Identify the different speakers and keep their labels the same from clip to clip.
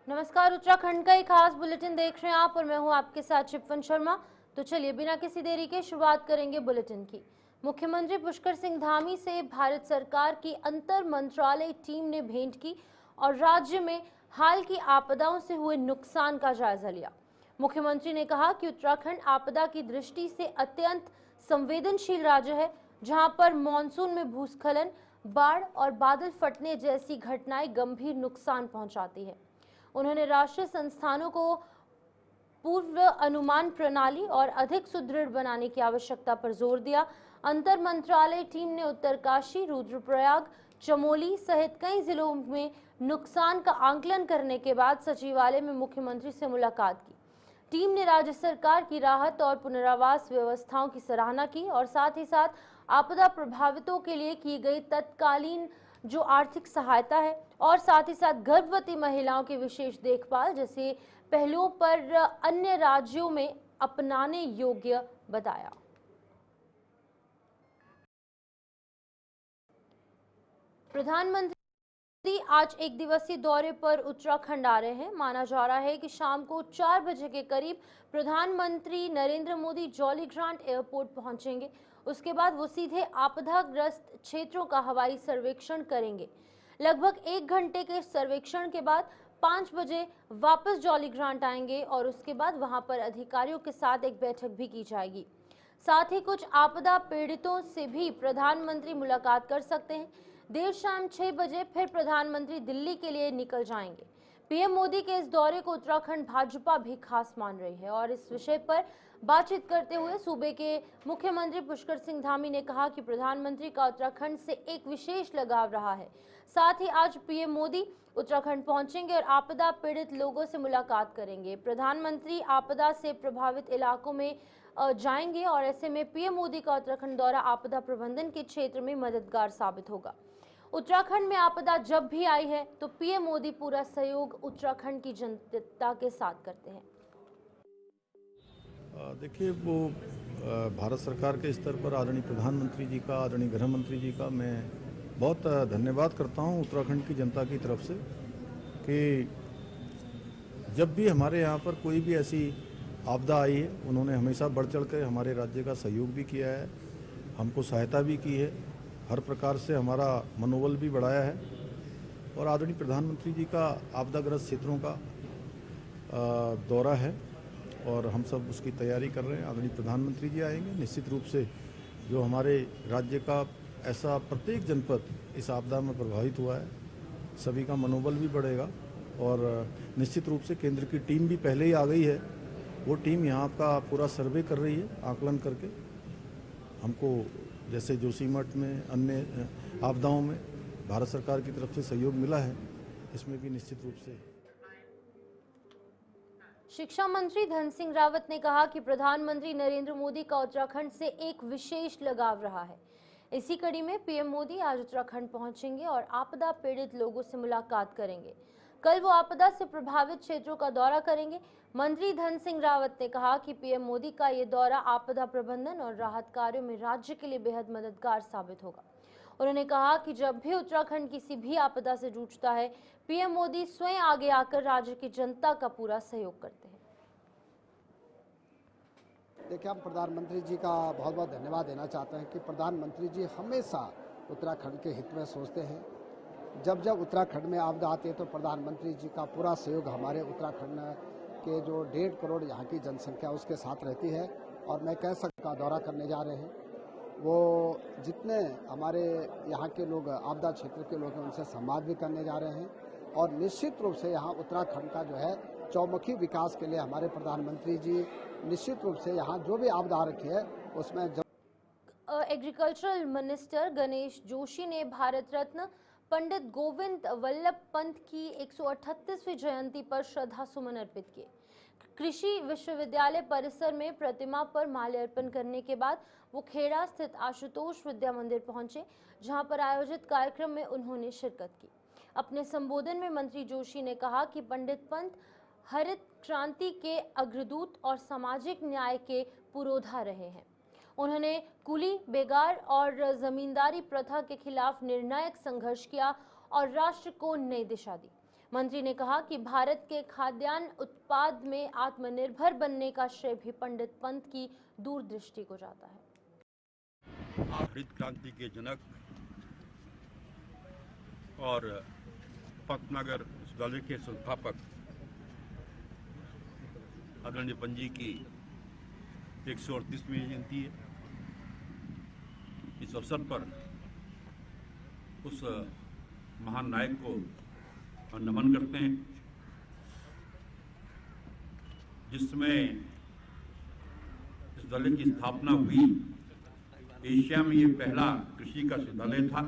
Speaker 1: नमस्कार, उत्तराखंड का एक खास बुलेटिन देख रहे हैं आप और मैं हूं आपके साथ शिपवन शर्मा। तो चलिए बिना किसी देरी के शुरुआत करेंगे बुलेटिन की। मुख्यमंत्री पुष्कर सिंह धामी से भारत सरकार की अंतर मंत्रालय टीम ने भेंट की और राज्य में हाल की आपदाओं से हुए नुकसान का जायजा लिया। मुख्यमंत्री ने कहा कि उत्तराखंड आपदा की दृष्टि से अत्यंत संवेदनशील राज्य है, जहां पर मानसून में भूस्खलन, बाढ़ और बादल फटने जैसी घटनाएं गंभीर नुकसान पहुंचाती है। उन्होंने राष्ट्रीय संस्थानों को पूर्व अनुमान प्रणाली और अधिक सुदृढ़ बनाने की आवश्यकता पर जोर दिया। अंतर मंत्रालय टीम ने उत्तरकाशी, रुद्रप्रयाग, चमोली सहित कई जिलों में नुकसान का आंकलन करने के बाद सचिवालय में मुख्यमंत्री से मुलाकात की। टीम ने राज्य सरकार की राहत और पुनर्वास व्यवस्थाओं की सराहना की और साथ ही साथ आपदा प्रभावितों के लिए की गई तत्कालीन जो आर्थिक सहायता है और साथ ही साथ गर्भवती महिलाओं की विशेष देखभाल जैसे पहलुओं पर अन्य राज्यों में अपनाने योग्य बताया। प्रधानमंत्री आज एक दिवसीय दौरे पर उत्तराखंड आ रहे हैं। माना जा रहा है कि शाम को 4 बजे के करीब प्रधानमंत्री नरेंद्र मोदी जॉलीग्रांट एयरपोर्ट पहुंचेंगे। उसके बाद वो सीधे आपदाग्रस्त क्षेत्रों का हवाई सर्वेक्षण करेंगे। लगभग 1 घंटे के सर्वेक्षण के बाद 5 बजे वापस जॉलीग्रांट आएंगे और उसके बाद वहां पर अधिकारियों के साथ एक बैठक भी की जाएगी। साथ ही कुछ आपदा पीड़ितों से भी प्रधानमंत्री मुलाकात कर सकते हैं। देर शाम 6 बजे फिर प्रधानमंत्री दिल्ली के लिए निकल जाएंगे। पीएम मोदी के इस दौरे को उत्तराखंड भाजपा भी खास मान रही है और इस विषय पर बातचीत करते हुए सूबे के मुख्यमंत्री पुष्कर सिंह धामी ने कहा कि प्रधानमंत्री का उत्तराखंड से एक विशेष लगाव रहा है। साथ ही आज पीएम मोदी उत्तराखंड पहुंचेंगे और आपदा पीड़ित लोगों से मुलाकात करेंगे। प्रधानमंत्री आपदा से प्रभावित इलाकों में जाएंगे और ऐसे में पीएम मोदी का उत्तराखंड दौरा आपदा प्रबंधन के क्षेत्र में मददगार साबित होगा। उत्तराखंड में आपदा जब भी आई है तो पीएम मोदी पूरा सहयोग उत्तराखंड की जनता के साथ करते हैं।
Speaker 2: देखिए वो भारत सरकार के स्तर पर आदरणीय प्रधानमंत्री जी का, आदरणीय गृह मंत्री जी का मैं बहुत धन्यवाद करता हूं उत्तराखंड की जनता की तरफ से कि जब भी हमारे यहाँ पर कोई भी ऐसी आपदा आई है उन्होंने हमेशा बढ़ चढ़ कर हमारे राज्य का सहयोग भी किया है, हमको सहायता भी की है, हर प्रकार से हमारा मनोबल भी बढ़ाया है। और आदरणीय प्रधानमंत्री जी का आपदाग्रस्त क्षेत्रों का दौरा है और हम सब उसकी तैयारी कर रहे हैं। आदरणीय प्रधानमंत्री जी आएंगे, निश्चित रूप से जो हमारे राज्य का ऐसा प्रत्येक जनपद इस आपदा में प्रभावित हुआ है सभी का मनोबल भी बढ़ेगा। और निश्चित रूप से केंद्र की टीम भी पहले ही आ गई है, वो टीम यहाँ का पूरा सर्वे कर रही है आकलन करके। हमको जैसे जोशीमठ में अन्य आपदाओं में भारत सरकार की तरफ से सहयोग मिला है, इसमें भी निश्चित रूप से।
Speaker 1: शिक्षा मंत्री धन सिंह रावत ने कहा कि प्रधानमंत्री नरेंद्र मोदी का उत्तराखंड से एक विशेष लगाव रहा है। इसी कड़ी में पीएम मोदी आज उत्तराखंड पहुंचेंगे और आपदा पीड़ित लोगों से मुलाकात करेंगे। कल वो आपदा से प्रभावित क्षेत्रों का दौरा करेंगे। मंत्री धन सिंह रावत ने कहा कि पीएम मोदी का ये दौरा आपदा प्रबंधन और राहत कार्यों में राज्य के लिए बेहद मददगार साबित होगा। उन्होंने कहा कि जब भी उत्तराखंड किसी भी आपदा से जूझता है, पीएम मोदी स्वयं आगे आकर राज्य की जनता का पूरा सहयोग करते हैं।
Speaker 3: देखिए, हम प्रधानमंत्री जी का बहुत बहुत धन्यवाद देना चाहते हैं कि प्रधानमंत्री जी हमेशा उत्तराखंड के हित में सोचते हैं। जब जब उत्तराखंड में आपदा आती है तो प्रधानमंत्री जी का पूरा सहयोग हमारे उत्तराखंड के जो 1.5 करोड़ यहाँ की जनसंख्या उसके साथ रहती है। और मैं कह सकता दौरा करने जा रहे हैं, वो जितने हमारे यहाँ के लोग आपदा क्षेत्र के लोग हैं उनसे संवाद भी करने जा रहे हैं। और निश्चित रूप से यहाँ उत्तराखंड का जो है चौमुखी विकास के लिए हमारे प्रधानमंत्री जी निश्चित रूप से यहाँ जो भी आपदा आ रखी है उसमें
Speaker 1: एग्रीकल्चरल मिनिस्टर गणेश जोशी ने भारत रत्न पंडित गोविंद वल्लभ पंत की 138वीं जयंती पर श्रद्धा सुमन अर्पित किए। कृषि विश्वविद्यालय परिसर में प्रतिमा पर माल्यार्पण करने के बाद वो खेड़ा स्थित आशुतोष विद्या मंदिर पहुंचे, जहां पर आयोजित कार्यक्रम में उन्होंने शिरकत की। अपने संबोधन में मंत्री जोशी ने कहा कि पंडित पंत हरित क्रांति के अग्रदूत और सामाजिक न्याय के पुरोधा रहे हैं। उन्होंने कुली, बेगार और जमींदारी प्रथा के खिलाफ निर्णायक संघर्ष किया और राष्ट्र को नई दिशा दी। मंत्री ने कहा कि भारत के खाद्यान्न उत्पाद में आत्मनिर्भर बनने का श्रेय भी पंडित पंत की दूरदृष्टि को जाता है।
Speaker 4: हरित क्रांति के जनक और पंतनगर विश्वविद्यालय के संस्थापक आदरणीय पंत जी की 138वीं जयंती है। इस अवसर पर उस महान नायक को नमन करते हैं, जिसमें विश्वविद्यालय की स्थापना हुई। एशिया में ये पहला कृषि का विश्वविद्यालय था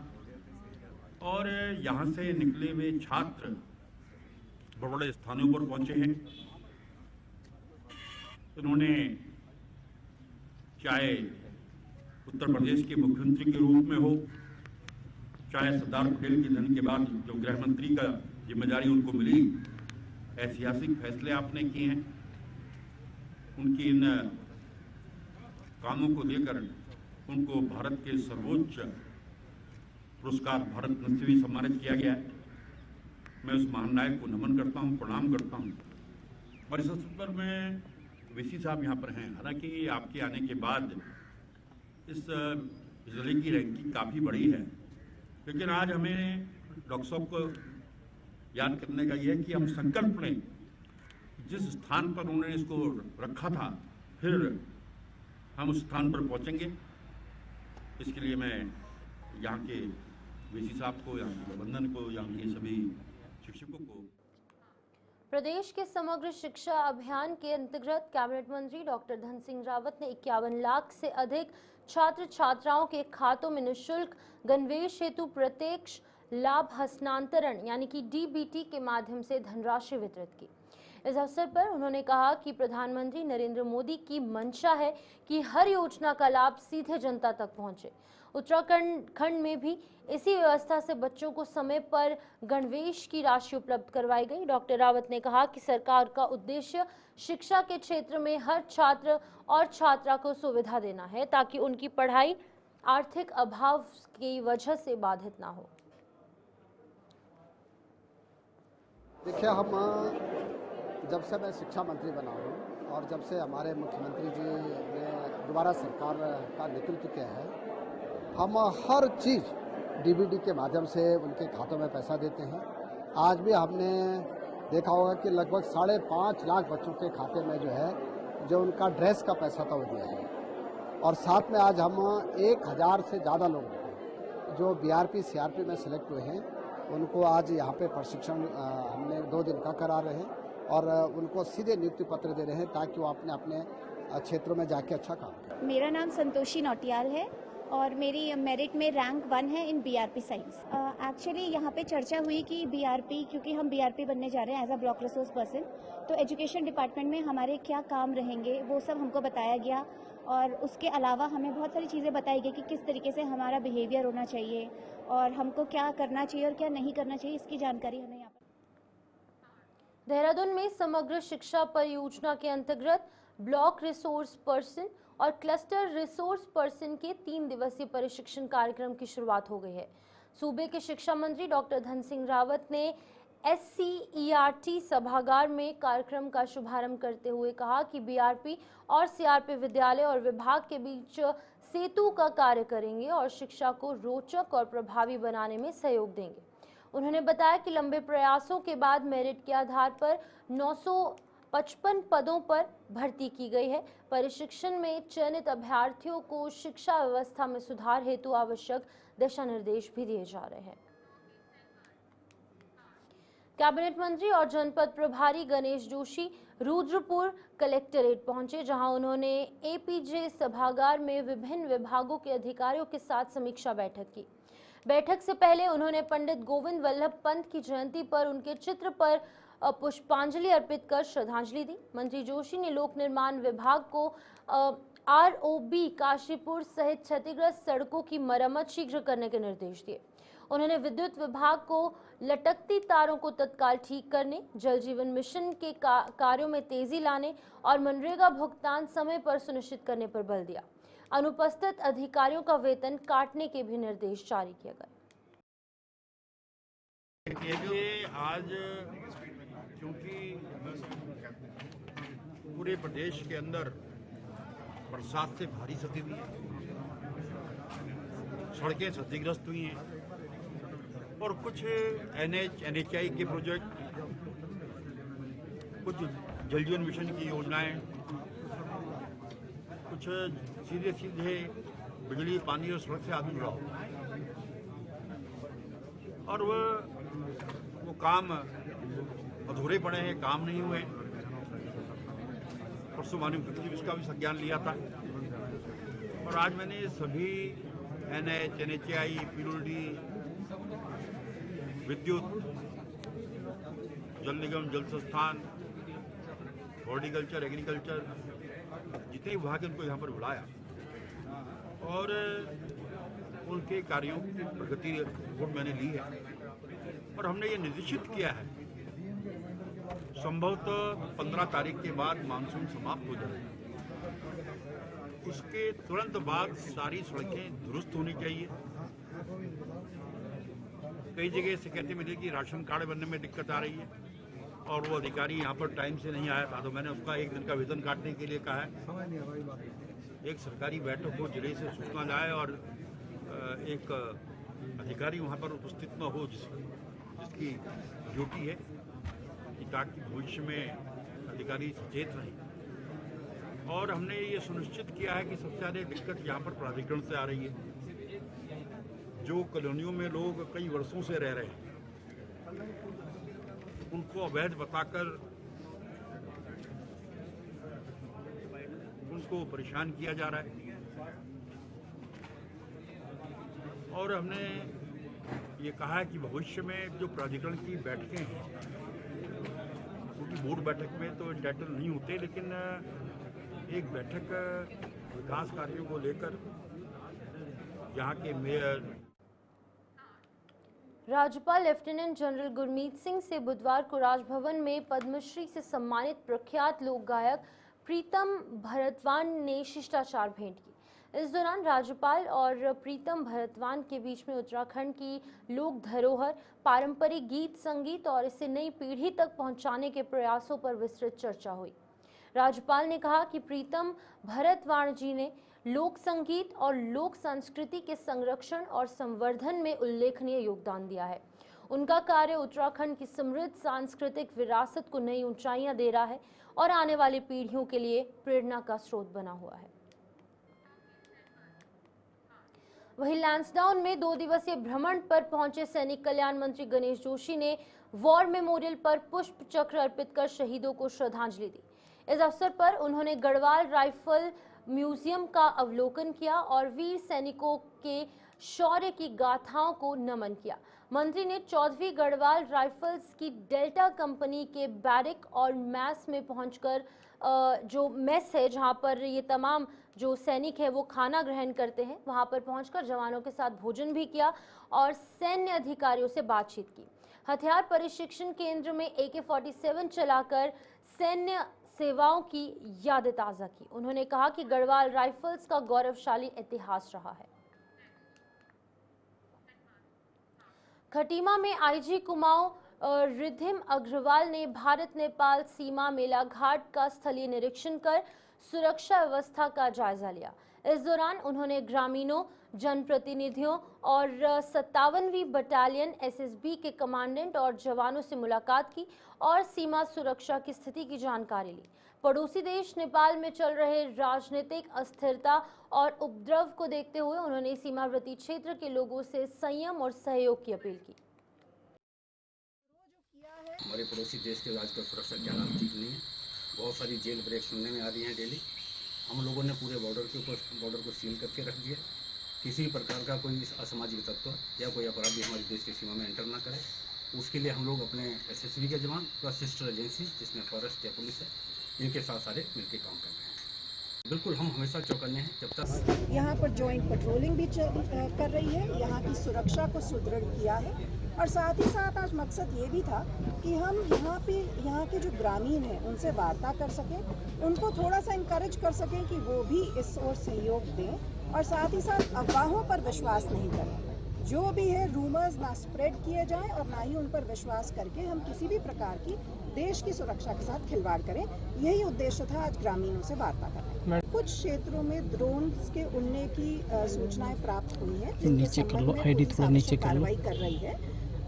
Speaker 4: और यहाँ से निकले हुए छात्र बड़े बड़े स्थानों पर पहुंचे हैं। उन्होंने चाहे उत्तर प्रदेश के मुख्यमंत्री के रूप में हो, चाहे सरदार पटेल के जन्म के बाद जो गृह मंत्री का जिम्मेदारी उनको मिली, ऐतिहासिक फैसले आपने किए हैं। उनकी इन कामों को लेकर उनको भारत के सर्वोच्च पुरस्कार भारत रत्न से भी सम्मानित किया गया है। मैं उस महान नायक को नमन करता हूं, प्रणाम करता हूं। और इस अवसर पर मैं वीसी साहब यहाँ पर हैं। हालांकि आपके आने के बाद इस जिले की रैंकिंग काफ़ी बड़ी है, लेकिन आज हमें डॉक्टर साहब को याद करने का यह है कि हम संकल्प लें, जिस स्थान पर उन्होंने इसको रखा था फिर हम उस स्थान पर पहुंचेंगे। इसके लिए मैं यहाँ के वीसी साहब को, यहाँ के प्रबंधन को, यहाँ के सभी शिक्षकों को।
Speaker 1: प्रदेश के समग्र शिक्षा अभियान के अंतर्गत कैबिनेट मंत्री डॉक्टर धन सिंह रावत ने 51 लाख से अधिक छात्र छात्राओं के खातों में निःशुल्क गणवेश हेतु प्रत्यक्ष लाभ हस्तांतरण यानी कि डीबीटी के माध्यम से धनराशि वितरित की। इस अवसर पर उन्होंने कहा कि प्रधानमंत्री नरेंद्र मोदी की मंशा है कि हर योजना का लाभ सीधे जनता तक पहुंचे। उत्तराखंड में भी इसी व्यवस्था से बच्चों को समय पर गणवेश की राशि उपलब्ध करवाई गई। डॉक्टर रावत ने कहा कि सरकार का उद्देश्य शिक्षा के क्षेत्र में हर छात्र और छात्रा को सुविधा देना है, ताकि उनकी पढ़ाई आर्थिक अभाव की वजह से बाधित ना हो।
Speaker 3: देखिए, हम जब से मैं शिक्षा मंत्री बना हूँ और जब से हमारे मुख्यमंत्री जी ने दोबारा सरकार का नेतृत्व किया है, हम हर चीज़ डीबीटी के माध्यम से उनके खातों में पैसा देते हैं। आज भी हमने देखा होगा कि लगभग 5.5 लाख बच्चों के खाते में जो उनका ड्रेस का पैसा था वो दिया है। और साथ में आज हम 1000 से ज़्यादा लोग जो बीआरपी सीआरपी में सिलेक्ट हुए हैं, उनको आज यहाँ पे प्रशिक्षण हमने 2 दिन का करा रहे हैं और उनको सीधे नियुक्ति पत्र दे रहे हैं, ताकि वो अपने क्षेत्रों में जाके अच्छा काम करें।
Speaker 5: मेरा नाम संतोषी नौटियाल है और मेरी मेरिट में रैंक 1 है इन बीआरपी साइंस। एक्चुअली यहाँ पे चर्चा हुई कि बीआरपी, क्योंकि हम बीआरपी बनने जा रहे हैं as a block resource person, तो एजुकेशन डिपार्टमेंट में हमारे क्या काम रहेंगे वो सब हमको बताया गया। और उसके अलावा हमें बहुत सारी चीज़ें बताई गई कि किस तरीके से हमारा बिहेवियर होना चाहिए और हमको क्या करना चाहिए और क्या नहीं करना चाहिए, इसकी जानकारी हमें यहाँ पर।
Speaker 1: देहरादून में समग्र शिक्षा परियोजना के अंतर्गत ब्लॉक रिसोर्स पर्सन और क्लस्टर रिसोर्स पर्सन के 3 दिवसीय प्रशिक्षण कार्यक्रम की शुरुआत हो गई है। सूबे के शिक्षा मंत्री डॉक्टर धन सिंह रावत ने SCERT सभागार में कार्यक्रम का शुभारंभ करते हुए कहा कि बीआरपी और सीआरपी विद्यालय और विभाग के बीच सेतु का कार्य करेंगे और शिक्षा को रोचक और प्रभावी बनाने में सहयोग देंगे। उन्होंने बताया कि लंबे प्रयासों के बाद मेरिट के आधार पर 955 पदों पर भर्ती की गई है। प्रशिक्षण में चयनित अभ्यर्थियों को शिक्षा व्यवस्था में सुधार हेतु आवश्यक दिशा निर्देश भी दिए जा रहे हैं। कैबिनेट मंत्री और जनपद प्रभारी गणेश जोशी रुद्रपुर कलेक्टरेट पहुंचे, जहां उन्होंने APJ सभागार में विभिन्न विभागों के अधिकारियों के साथ समीक्षा बैठक की। बैठक से पहले उन्होंने पंडित गोविंद वल्लभ पंत की जयंती पर उनके चित्र पर पुष्पांजलि अर्पित कर श्रद्धांजलि दी। मंत्री जोशी ने लोक निर्माण विभाग को ROB काशीपुर सहित क्षतिग्रस्त सड़कों की मरम्मत शीघ्र करने के निर्देश दिए। उन्होंने विद्युत विभाग को लटकती तारों को तत्काल ठीक करने, जल जीवन मिशन के कार्यों में तेजी लाने और मनरेगा भुगतान समय पर सुनिश्चित करने पर बल दिया। अनुपस्थित अधिकारियों का वेतन काटने के भी निर्देश जारी किए गए।
Speaker 4: देखिए, आज क्योंकि पूरे प्रदेश के अंदर बरसात से भारी क्षति हुई है, सड़कें क्षतिग्रस्त हुई हैं और कुछ NHAI के प्रोजेक्ट, कुछ जल जीवन मिशन की योजनाएं, कुछ सीधे सीधे बिजली, पानी और सड़क से आदमी जुड़ा हो और वो काम अधूरे पड़े हैं, काम नहीं हुए। परसों माननीय मुख्यमंत्री इसका भी संज्ञान लिया था और आज मैंने सभी NHAI, PWD, विद्युत, जल निगम, जल संस्थान, हॉर्टिकल्चर, एग्रीकल्चर, जितने विभाग हैं उनको यहाँ पर बुलाया और उनके कार्यों की प्रगति रिपोर्ट मैंने ली है और हमने ये निर्देशित किया है संभवतः 15 तारीख के बाद मानसून समाप्त हो जाए, उसके तुरंत बाद सारी सड़कें दुरुस्त होनी चाहिए। कई जगह से कहते मिले कि राशन कार्ड बनने में दिक्कत आ रही है और वो अधिकारी यहाँ पर टाइम से नहीं आया था, तो मैंने उसका एक दिन का वेतन काटने के लिए कहा है। एक सरकारी बैठक हो, जिले से सूचना जाए और एक अधिकारी वहाँ पर उपस्थित न हो जिसकी ड्यूटी है, ताकि भविष्य में अधिकारी सचेत रहें। और हमने ये सुनिश्चित किया है कि सबसे ज़्यादा दिक्कत यहाँ पर प्राधिकरण से आ रही है। जो कॉलोनियों में लोग कई वर्षों से रह रहे हैं, उनको अवैध बताकर उनको परेशान किया जा रहा है। और हमने ये कहा है कि भविष्य में जो प्राधिकरण की बैठकें हैं, क्योंकि बोर्ड बैठक में तो इंटाइटल नहीं होते, लेकिन एक बैठक विकास कार्यों को लेकर यहाँ के मेयर।
Speaker 1: राज्यपाल लेफ्टिनेंट जनरल गुरमीत सिंह से बुधवार को राजभवन में पद्मश्री से सम्मानित प्रख्यात लोक गायक प्रीतम भरतवान ने शिष्टाचार भेंट की। इस दौरान राज्यपाल और प्रीतम भरतवान के बीच में उत्तराखंड की लोक धरोहर, पारंपरिक गीत संगीत और इसे नई पीढ़ी तक पहुंचाने के प्रयासों पर विस्तृत चर्चा हुई। राज्यपाल ने कहा कि प्रीतम भरतवान जी ने लोक संगीत और लोक संस्कृति के संरक्षण और संवर्धन में उल्लेखनीय योगदान दिया है। उनका कार्य उत्तराखंड की समृद्ध सांस्कृतिक विरासत को नई ऊंचाइयां दे रहा है और आने वाली पीढ़ियों के लिए प्रेरणा का स्रोत बना हुआ है। वहीं लैंसडाउन में 2 दिवसीय भ्रमण पर पहुंचे सैनिक कल्याण मंत्री गणेश जोशी ने वॉर मेमोरियल पर पुष्प चक्र अर्पित कर शहीदों को श्रद्धांजलि दी। इस अवसर पर उन्होंने गढ़वाल राइफल म्यूजियम का अवलोकन किया और वीर सैनिकों के शौर्य की गाथाओं को नमन किया। मंत्री ने 14वीं गढ़वाल राइफल्स की डेल्टा कंपनी के बैरक और मैस में पहुंचकर जो मेस है जहां पर ये तमाम जो सैनिक है वो खाना ग्रहण करते हैं, वहां पर पहुंचकर जवानों के साथ भोजन भी किया और सैन्य अधिकारियों से बातचीत की। हथियार प्रशिक्षण केंद्र में AK-47 चलाकर सैन्य सेवाओं की यादें ताज़ा की। उन्होंने कहा कि गढ़वाल राइफल्स का गौरवशाली इतिहास रहा है। खटीमा में IG कुमाऊं रिधिम अग्रवाल ने भारत नेपाल सीमा मेला घाट का स्थलीय निरीक्षण कर सुरक्षा व्यवस्था का जायजा लिया। इस दौरान उन्होंने ग्रामीणों, जनप्रतिनिधियों और 57वीं बटालियन SSB के कमांडेंट और जवानों से मुलाकात की और सीमा सुरक्षा की स्थिति की जानकारी ली। पड़ोसी देश नेपाल में चल रहे राजनीतिक अस्थिरता और उपद्रव को देखते हुए उन्होंने सीमावर्ती क्षेत्र के लोगों से संयम और सहयोग की अपील की।
Speaker 6: हमारे पड़ोसी देश के राज्य का सुरक्षा क्या नाम ठीक नहीं है। बहुत सारी जेल ब्रेक सुनने में आ रही हैं डेली। हम लोगों ने पूरे बॉर्डर को सील करके रख दिया। किसी प्रकार का कोई असामाजिक तत्व या कोई अपराधी हमारे देश की सीमा में एंटर ना करे, उसके लिए हम लोग अपने SSB के जवान प्लस सिस्टर एजेंसी जिसमें फॉरेस्ट या पुलिस है, इनके साथ सारे मिलकर काम कर रहे हैं। बिल्कुल हम हमेशा चौकन्ने हैं। जब तक
Speaker 7: यहाँ पर जॉइंट पेट्रोलिंग भी कर रही है, यहाँ की सुरक्षा को सुदृढ़ किया है और साथ ही साथ आज मकसद ये भी था कि हम यहाँ के जो ग्रामीण हैं उनसे वार्ता कर सकें, उनको थोड़ा सा इनकरेज कर सकें कि वो भी इस ओर सहयोग दें और साथ ही साथ अफवाहों पर विश्वास नहीं करें। जो भी है रूमर्स ना स्प्रेड किए जाएं और ना ही उन पर विश्वास करके हम किसी भी प्रकार की देश की सुरक्षा के साथ खिलवाड़ करें। यही उद्देश्य था आज ग्रामीणों से वार्ता करना। कुछ क्षेत्रों में ड्रोन्स के उड़ने की सूचनाएं प्राप्त हुई हैं, जिनके संबंध में पुलिस आवश्यक कार्रवाई कर रही है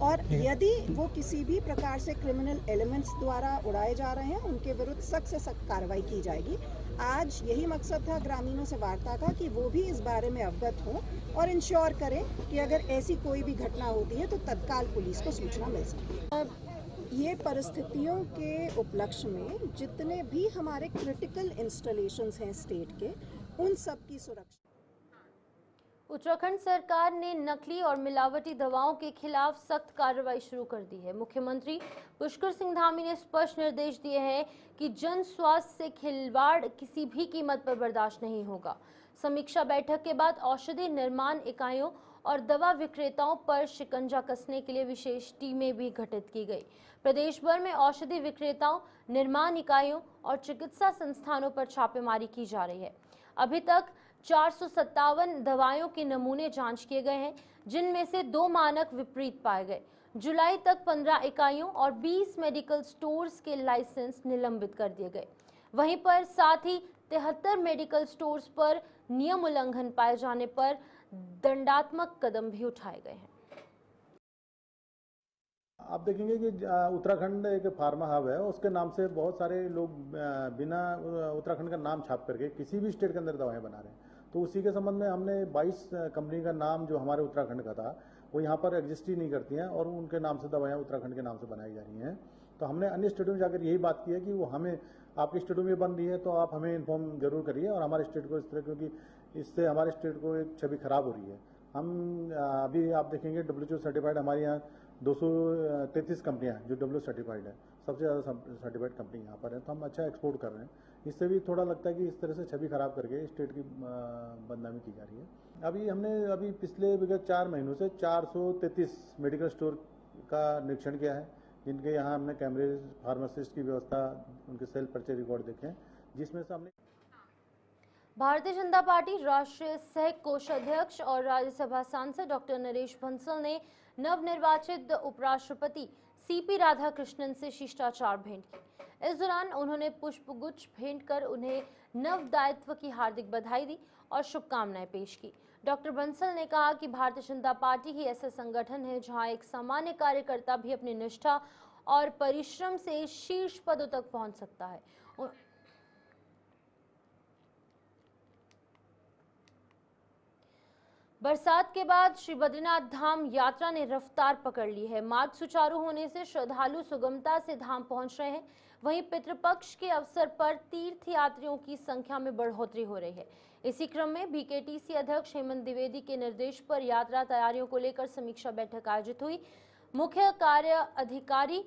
Speaker 7: और यदि वो किसी भी प्रकार से क्रिमिनल एलिमेंट्स द्वारा उड़ाए जा रहे हैं, उनके विरुद्ध सख्त से सख्त कार्रवाई की जाएगी। आज यही मकसद था ग्रामीणों से वार्ता का कि वो भी इस बारे में अवगत हों और इंश्योर करें कि अगर ऐसी कोई भी घटना होती है तो तत्काल पुलिस को सूचना मिल सके। ये परिस्थितियों के उपलक्ष्य में जितने भी हमारे क्रिटिकल इंस्टॉलेशंस हैं स्टेट के, उन सब की सुरक्षा।
Speaker 1: उत्तराखंड सरकार ने नकली और मिलावटी दवाओं के खिलाफ सख्त कार्रवाई शुरू कर दी है। मुख्यमंत्री पुष्कर सिंह धामी ने स्पष्ट निर्देश दिए हैं कि जन स्वास्थ्य से खिलवाड़ किसी भी कीमत पर बर्दाश्त नहीं होगा। समीक्षा बैठक के बाद औषधि निर्माण इकाइयों और दवा विक्रेताओं पर शिकंजा कसने के लिए विशेष टीमें भी गठित की गई। प्रदेश भर में औषधि विक्रेताओं, निर्माण इकाइयों और चिकित्सा संस्थानों पर छापेमारी की जा रही है। अभी तक 457 दवाइयों के नमूने जांच किए गए हैं, जिनमें से 2 मानक विपरीत पाए गए। जुलाई तक 15 इकाइयों और 20 मेडिकल स्टोर्स के लाइसेंस निलंबित कर दिए गए। वहीं पर साथ ही 73 मेडिकल स्टोर्स पर नियम उल्लंघन पाए जाने पर दंडात्मक कदम भी उठाए गए हैं।
Speaker 8: आप देखेंगे कि उत्तराखंड एक फार्मा हब है, उसके नाम से बहुत सारे लोग बिना उत्तराखंड का नाम छाप करके किसी भी स्टेट के अंदर दवाएं बना रहे हैं। तो उसी के संबंध में हमने 22 कंपनी का नाम जो हमारे उत्तराखंड का था वो यहाँ पर एग्जिस्ट ही नहीं करती हैं और उनके नाम से दवाएं उत्तराखंड के नाम से बनाई जा रही हैं। तो हमने अन्य स्टेटों में जाकर यही बात की है कि वो हमें आपके स्टेटों में बन रही है तो आप हमें इन्फॉर्म जरूर करिए और हमारे स्टेट को इस तरह, क्योंकि इससे हमारे स्टेट को एक छवि खराब हो रही है। हम अभी आप देखेंगे WHO सर्टिफाइड हमारे यहाँ 233 कंपनियां जो WHO सर्टिफाइड है, सबसे ज़्यादा सर्टिफाइड कंपनी यहाँ पर है। तो हम अच्छा एक्सपोर्ट कर रहे हैं। इससे भी थोड़ा लगता है कि इस तरह से छवि खराब करके स्टेट की बदनामी की जा रही है। हमने पिछले विगत 4 महीनों से 433 मेडिकल स्टोर का निरीक्षण किया है, जिनके यहाँ हमने कैमरे, फार्मासिस्ट की व्यवस्था, उनके सेल पर्चे रिकॉर्ड देखे हैं, जिसमें से हमने
Speaker 1: भारतीय जनता पार्टी राष्ट्रीय सह कोषाध्यक्ष और राज्यसभा सांसद डॉक्टर नरेश बंसल ने नवनिर्वाचित उपराष्ट्रपति CP राधाकृष्णन से शिष्टाचार भेंट की। इस दौरान उन्होंने पुष्पगुच्छ भेंट कर उन्हें नव दायित्व की हार्दिक बधाई दी और शुभकामनाएं पेश की। डॉक्टर बंसल ने कहा कि भारतीय जनता पार्टी ही ऐसा संगठन है जहां एक सामान्य कार्यकर्ता भी अपनी निष्ठा और परिश्रम से शीर्ष पदों तक पहुंच सकता है। बरसात के बाद श्री बद्रीनाथ धाम यात्रा ने रफ्तार पकड़ ली है। मार्ग सुचारू होने से श्रद्धालु सुगमता से धाम पहुंच रहे हैं। वहीं पितृपक्ष के अवसर पर तीर्थ यात्रियों की संख्या में बढ़ोतरी हो रही है। इसी क्रम में BKTC अध्यक्ष हेमंत द्विवेदी के निर्देश पर यात्रा तैयारियों को लेकर समीक्षा बैठक आयोजित हुई। मुख्य कार्य अधिकारी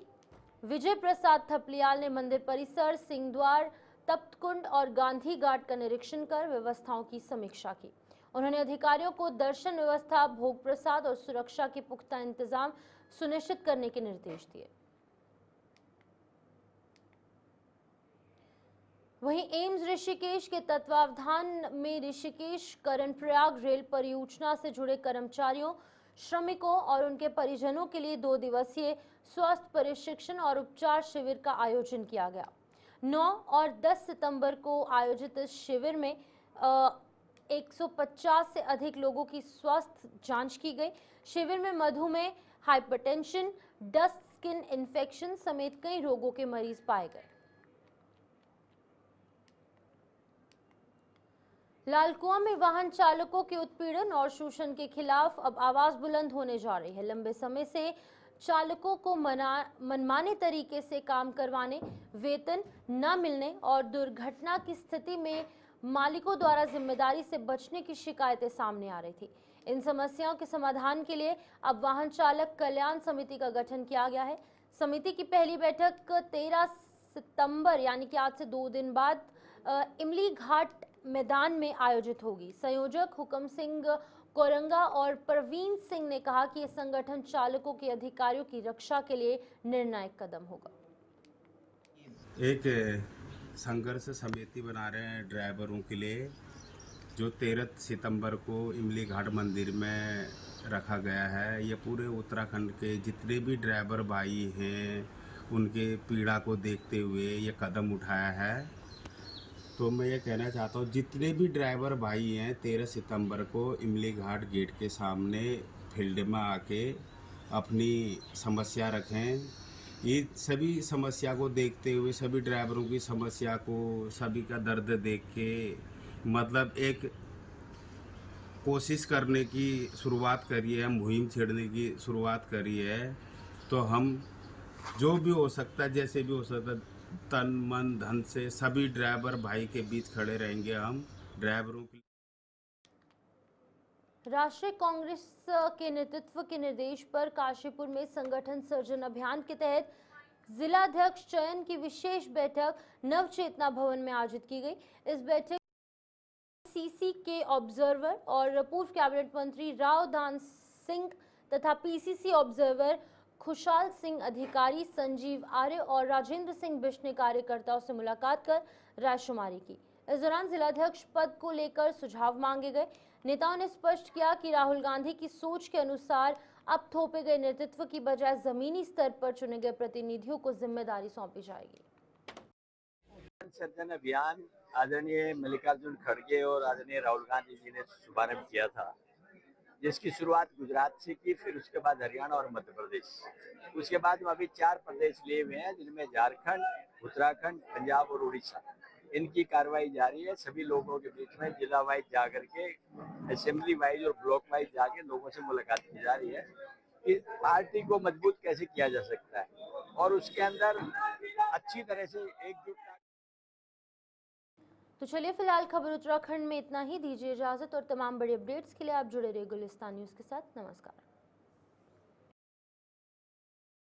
Speaker 1: विजय प्रसाद थपलियाल ने मंदिर परिसर, सिंहद्वार, तप्तकुंड और गांधी घाट का निरीक्षण कर व्यवस्थाओं की समीक्षा की। उन्होंने अधिकारियों को दर्शन व्यवस्था, भोग प्रसाद और सुरक्षा के पुख्ता इंतजाम सुनिश्चित करने के निर्देश दिए। वहीं एम्स ऋषिकेश के तत्वावधान में ऋषिकेश कर्णप्रयाग रेल परियोजना से जुड़े कर्मचारियों, श्रमिकों और उनके परिजनों के लिए 2 दिवसीय स्वास्थ्य प्रशिक्षण और उपचार शिविर का आयोजन किया गया। 9 और 10 सितंबर को आयोजित इस शिविर में 150 से अधिक लोगों की स्वास्थ्य जांच की गई। शिविर में मधुमेह, हाइपरटेंशन, डस्ट स्किन इन्फेक्शन समेत कई रोगों के मरीज पाए गए। लालकुआं में वाहन चालकों के उत्पीड़न और शोषण के खिलाफ अब आवाज बुलंद होने जा रही है। लंबे समय से चालकों को मनमाने तरीके से काम करवाने, वेतन न मिलने और दुर्घटना की स्थिति में मालिकों द्वारा जिम्मेदारी से बचने की शिकायतें सामने आ रही थी। इन समस्याओं के समाधान के लिए अब वाहन चालक कल्याण समिति का गठन किया गया है। समिति की पहली बैठक 13 सितंबर यानी कि आज से 2 दिन बाद इमली घाट मैदान में आयोजित होगी। संयोजक हुक्म सिंह कोरंगा और प्रवीण सिंह ने कहा कि यह संगठन चालकों के अधिकारों की रक्षा के लिए निर्णायक कदम होगा।
Speaker 9: एक संघर्ष समिति बना रहे हैं ड्राइवरों के लिए जो 13 सितंबर को इमली घाट मंदिर में रखा गया है। ये पूरे उत्तराखंड के जितने भी ड्राइवर भाई हैं उनके पीड़ा को देखते हुए ये कदम उठाया है। तो मैं ये कहना चाहता हूँ जितने भी ड्राइवर भाई हैं 13 सितंबर को इमली घाट गेट के सामने फील्ड में आके अपनी समस्या रखें। ये सभी समस्या को देखते हुए सभी ड्राइवरों की समस्या को सभी का दर्द देख के मतलब एक कोशिश करने की शुरुआत करी है, मुहिम छेड़ने की शुरुआत करी है। तो हम जो भी हो सकता है जैसे भी हो सकता है तन मन धन से सभी ड्राइवर भाई के बीच खड़े रहेंगे हम ड्राइवरों की।
Speaker 1: राष्ट्रीय कांग्रेस के नेतृत्व के निर्देश पर काशीपुर में संगठन सर्जन अभियान के तहत जिलाध्यक्ष चयन की विशेष बैठक नवचेतना भवन में आयोजित की गई। इस बैठक सीसी के ऑब्जर्वर और पूर्व कैबिनेट मंत्री राव दान सिंह तथा पीसीसी ऑब्जर्वर खुशाल सिंह अधिकारी, संजीव आर्य और राजेंद्र सिंह बिष्ट ने कार्यकर्ताओं से मुलाकात कर रायशुमारी की। इस दौरान जिलाध्यक्ष पद को लेकर सुझाव मांगे गए। नेताओं ने स्पष्ट किया कि राहुल गांधी की सोच के अनुसार अब थोपे गए नेतृत्व की बजाय जमीनी स्तर पर चुने गए प्रतिनिधियों को जिम्मेदारी सौंपी जाएगी।
Speaker 10: सर्जन अभियान आदरणीय मल्लिकार्जुन खड़गे और आदरणीय राहुल गांधी जी ने शुभारंभ किया था, जिसकी शुरुआत गुजरात से की, फिर उसके बाद हरियाणा और मध्य प्रदेश, उसके बाद हम अभी 4 प्रदेश लिए हुए हैं जिनमें झारखंड, उत्तराखंड, पंजाब और उड़ीसा। इनकी कार्रवाई जारी है। सभी लोगों के बीच में जिला वाइज जाकर के असेंबली वाइज और ब्लॉक वाइज जाके लोगों से मुलाकात की जा रही है कि पार्टी को मजबूत कैसे किया जा सकता है और उसके अंदर अच्छी तरह से एकजुटता।
Speaker 1: तो चलिए फिलहाल खबर उत्तराखंड में इतना ही। दीजिए इजाजत और तमाम बड़े अपडेट्स के लिए आप जुड़े रहिए गुलिस्तान न्यूज के साथ। नमस्कार।